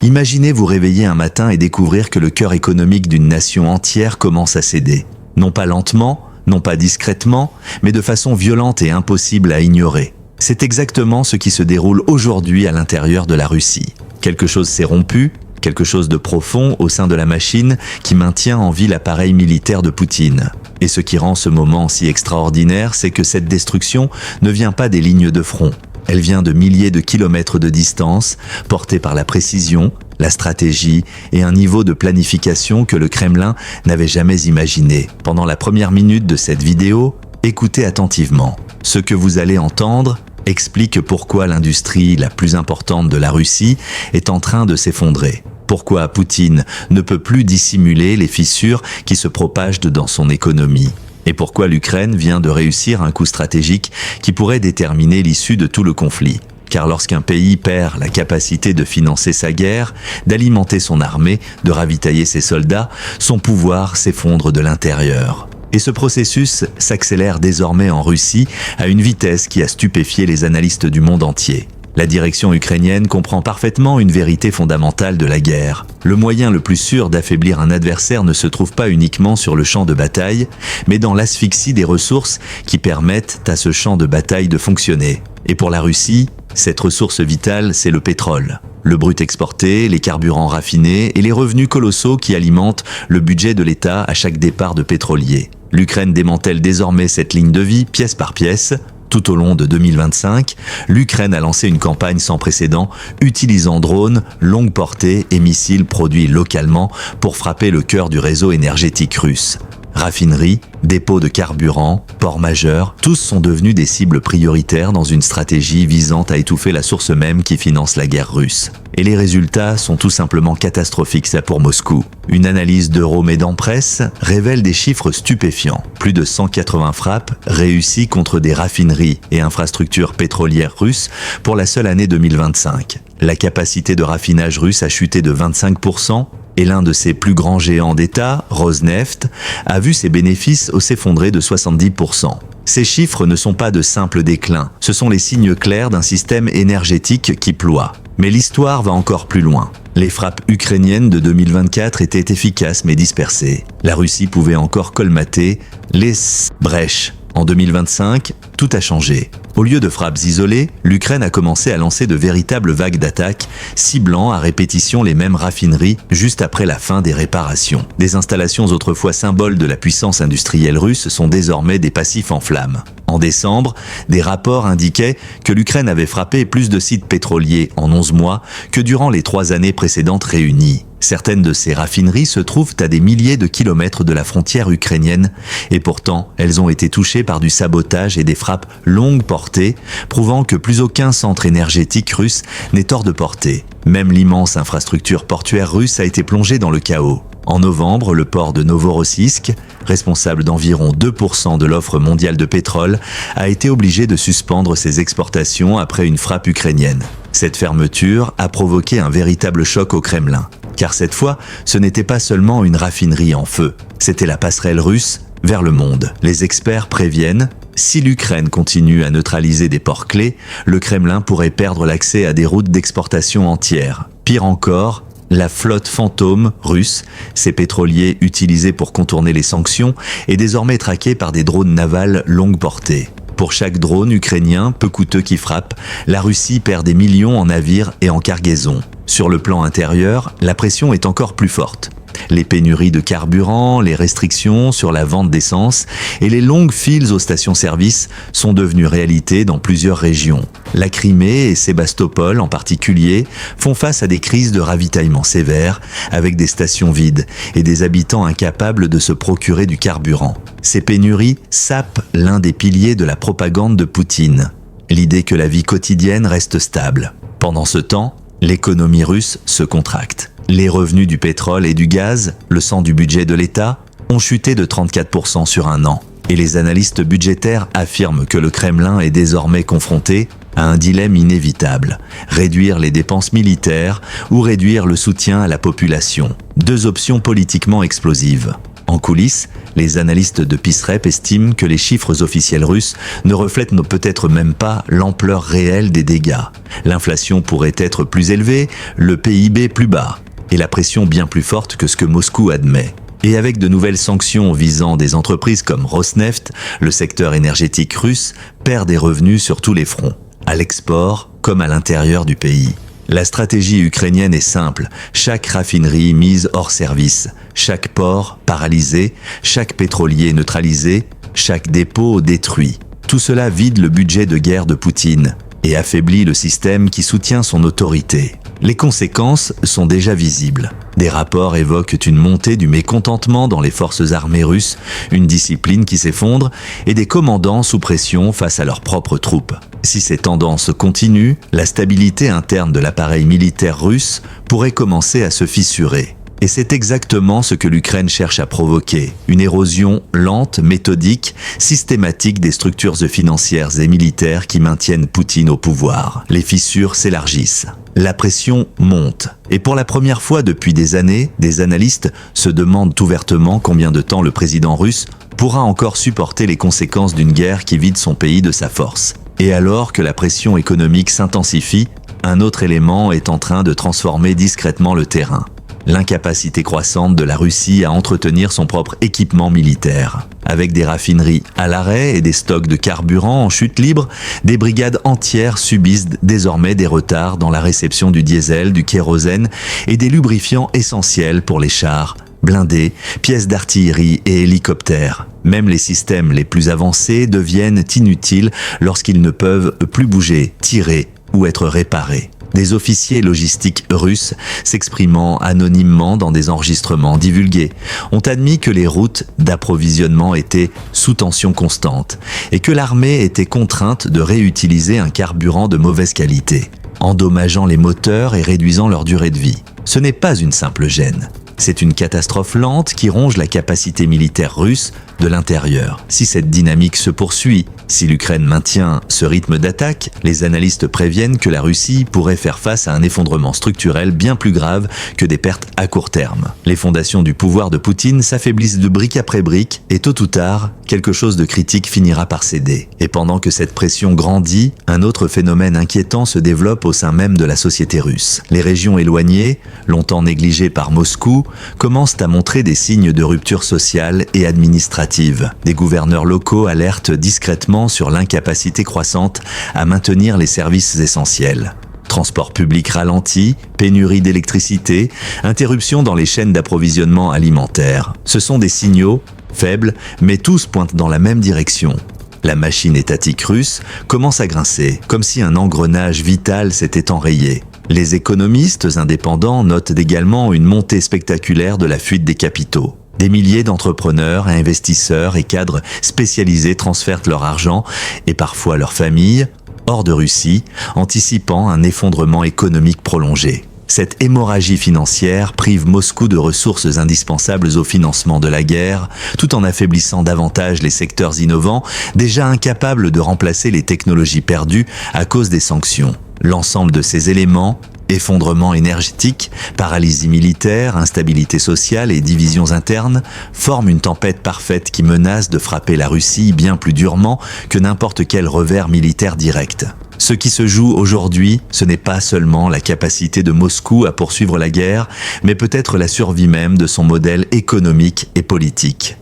Imaginez vous réveiller un matin et découvrir que le cœur économique d'une nation entière commence à céder. Non pas lentement, non pas discrètement, mais de façon violente et impossible à ignorer. C'est exactement ce qui se déroule aujourd'hui à l'intérieur de la Russie. Quelque chose s'est rompu, quelque chose de profond au sein de la machine qui maintient en vie l'appareil militaire de Poutine. Et ce qui rend ce moment si extraordinaire, c'est que cette destruction ne vient pas des lignes de front. Elle vient de milliers de kilomètres de distance, portée par la précision, la stratégie et un niveau de planification que le Kremlin n'avait jamais imaginé. Pendant la première minute de cette vidéo, écoutez attentivement. Ce que vous allez entendre explique pourquoi l'industrie la plus importante de la Russie est en train de s'effondrer. Pourquoi Poutine ne peut plus dissimuler les fissures qui se propagent dans son économie. Et pourquoi l'Ukraine vient de réussir un coup stratégique qui pourrait déterminer l'issue de tout le conflit. Car lorsqu'un pays perd la capacité de financer sa guerre, d'alimenter son armée, de ravitailler ses soldats, son pouvoir s'effondre de l'intérieur. Et ce processus s'accélère désormais en Russie à une vitesse qui a stupéfié les analystes du monde entier. La direction ukrainienne comprend parfaitement une vérité fondamentale de la guerre. Le moyen le plus sûr d'affaiblir un adversaire ne se trouve pas uniquement sur le champ de bataille, mais dans l'asphyxie des ressources qui permettent à ce champ de bataille de fonctionner. Et pour la Russie, cette ressource vitale, c'est le pétrole. Le brut exporté, les carburants raffinés et les revenus colossaux qui alimentent le budget de l'État à chaque départ de pétrolier. L'Ukraine démantèle désormais cette ligne de vie pièce par pièce. Tout au long de 2025, l'Ukraine a lancé une campagne sans précédent utilisant drones, longue portée et missiles produits localement pour frapper le cœur du réseau énergétique russe. Raffineries, dépôts de carburant, ports majeurs, tous sont devenus des cibles prioritaires dans une stratégie visant à étouffer la source même qui finance la guerre russe. Et les résultats sont tout simplement catastrophiques, ça pour Moscou. Une analyse d'Euromédan Presse révèle des chiffres stupéfiants. Plus de 180 frappes réussies contre des raffineries et infrastructures pétrolières russes pour la seule année 2025. La capacité de raffinage russe a chuté de 25%, et l'un de ses plus grands géants d'État, Rosneft, a vu ses bénéfices s'effondrer de 70%. Ces chiffres ne sont pas de simples déclins, ce sont les signes clairs d'un système énergétique qui ploie. Mais l'histoire va encore plus loin. Les frappes ukrainiennes de 2024 étaient efficaces mais dispersées. La Russie pouvait encore colmater les brèches. En 2025, tout a changé. Au lieu de frappes isolées, l'Ukraine a commencé à lancer de véritables vagues d'attaques, ciblant à répétition les mêmes raffineries juste après la fin des réparations. Des installations autrefois symboles de la puissance industrielle russe sont désormais des passifs en flammes. En décembre, des rapports indiquaient que l'Ukraine avait frappé plus de sites pétroliers en 11 mois que durant les 3 années précédentes réunies. Certaines de ces raffineries se trouvent à des milliers de kilomètres de la frontière ukrainienne et pourtant elles ont été touchées par du sabotage et des frappes longue portée, prouvant que plus aucun centre énergétique russe n'est hors de portée. Même l'immense infrastructure portuaire russe a été plongée dans le chaos. En novembre, le port de Novorossiysk, responsable d'environ 2% de l'offre mondiale de pétrole, a été obligé de suspendre ses exportations après une frappe ukrainienne. Cette fermeture a provoqué un véritable choc au Kremlin. Car cette fois, ce n'était pas seulement une raffinerie en feu, c'était la passerelle russe vers le monde. Les experts préviennent, si l'Ukraine continue à neutraliser des ports clés, le Kremlin pourrait perdre l'accès à des routes d'exportation entières. Pire encore, la flotte fantôme russe, ces pétroliers utilisés pour contourner les sanctions, est désormais traquée par des drones navals longue portée. Pour chaque drone ukrainien peu coûteux qui frappe, la Russie perd des millions en navires et en cargaisons. Sur le plan intérieur, la pression est encore plus forte. Les pénuries de carburant, les restrictions sur la vente d'essence et les longues files aux stations-service sont devenues réalité dans plusieurs régions. La Crimée et Sébastopol en particulier font face à des crises de ravitaillement sévères avec des stations vides et des habitants incapables de se procurer du carburant. Ces pénuries sapent l'un des piliers de la propagande de Poutine, l'idée que la vie quotidienne reste stable. Pendant ce temps, l'économie russe se contracte. Les revenus du pétrole et du gaz, le sang du budget de l'État, ont chuté de 34% sur un an. Et les analystes budgétaires affirment que le Kremlin est désormais confronté à un dilemme inévitable, réduire les dépenses militaires ou réduire le soutien à la population. Deux options politiquement explosives. En coulisses, les analystes de PISREP estiment que les chiffres officiels russes ne reflètent peut-être même pas l'ampleur réelle des dégâts. L'inflation pourrait être plus élevée, le PIB plus bas, et la pression bien plus forte que ce que Moscou admet. Et avec de nouvelles sanctions visant des entreprises comme Rosneft, le secteur énergétique russe perd des revenus sur tous les fronts, à l'export comme à l'intérieur du pays. La stratégie ukrainienne est simple, chaque raffinerie mise hors service, chaque port paralysé, chaque pétrolier neutralisé, chaque dépôt détruit. Tout cela vide le budget de guerre de Poutine et affaiblit le système qui soutient son autorité. Les conséquences sont déjà visibles. Des rapports évoquent une montée du mécontentement dans les forces armées russes, une discipline qui s'effondre et des commandants sous pression face à leurs propres troupes. Si ces tendances continuent, la stabilité interne de l'appareil militaire russe pourrait commencer à se fissurer. Et c'est exactement ce que l'Ukraine cherche à provoquer, une érosion lente, méthodique, systématique des structures financières et militaires qui maintiennent Poutine au pouvoir. Les fissures s'élargissent. La pression monte. Et pour la première fois depuis des années, des analystes se demandent ouvertement combien de temps le président russe pourra encore supporter les conséquences d'une guerre qui vide son pays de sa force. Et alors que la pression économique s'intensifie, un autre élément est en train de transformer discrètement le terrain. L'incapacité croissante de la Russie à entretenir son propre équipement militaire. Avec des raffineries à l'arrêt et des stocks de carburant en chute libre, des brigades entières subissent désormais des retards dans la réception du diesel, du kérosène et des lubrifiants essentiels pour les chars, blindés, pièces d'artillerie et hélicoptères. Même les systèmes les plus avancés deviennent inutiles lorsqu'ils ne peuvent plus bouger, tirer ou être réparés. Des officiers logistiques russes, s'exprimant anonymement dans des enregistrements divulgués, ont admis que les routes d'approvisionnement étaient sous tension constante et que l'armée était contrainte de réutiliser un carburant de mauvaise qualité, endommageant les moteurs et réduisant leur durée de vie. Ce n'est pas une simple gêne. C'est une catastrophe lente qui ronge la capacité militaire russe de l'intérieur. Si cette dynamique se poursuit, si l'Ukraine maintient ce rythme d'attaque, les analystes préviennent que la Russie pourrait faire face à un effondrement structurel bien plus grave que des pertes à court terme. Les fondations du pouvoir de Poutine s'affaiblissent de brique après brique et tôt ou tard, quelque chose de critique finira par céder. Et pendant que cette pression grandit, un autre phénomène inquiétant se développe au sein même de la société russe. Les régions éloignées, longtemps négligées par Moscou, commencent à montrer des signes de rupture sociale et administrative. Des gouverneurs locaux alertent discrètement sur l'incapacité croissante à maintenir les services essentiels. Transport public ralenti, pénurie d'électricité, interruption dans les chaînes d'approvisionnement alimentaire. Ce sont des signaux faibles, mais tous pointent dans la même direction. La machine étatique russe commence à grincer, comme si un engrenage vital s'était enrayé. Les économistes indépendants notent également une montée spectaculaire de la fuite des capitaux. Des milliers d'entrepreneurs, investisseurs et cadres spécialisés transfèrent leur argent et parfois leur famille hors de Russie, anticipant un effondrement économique prolongé. Cette hémorragie financière prive Moscou de ressources indispensables au financement de la guerre, tout en affaiblissant davantage les secteurs innovants, déjà incapables de remplacer les technologies perdues à cause des sanctions. L'ensemble de ces éléments, effondrement énergétique, paralysie militaire, instabilité sociale et divisions internes, forment une tempête parfaite qui menace de frapper la Russie bien plus durement que n'importe quel revers militaire direct. Ce qui se joue aujourd'hui, ce n'est pas seulement la capacité de Moscou à poursuivre la guerre, mais peut-être la survie même de son modèle économique et politique.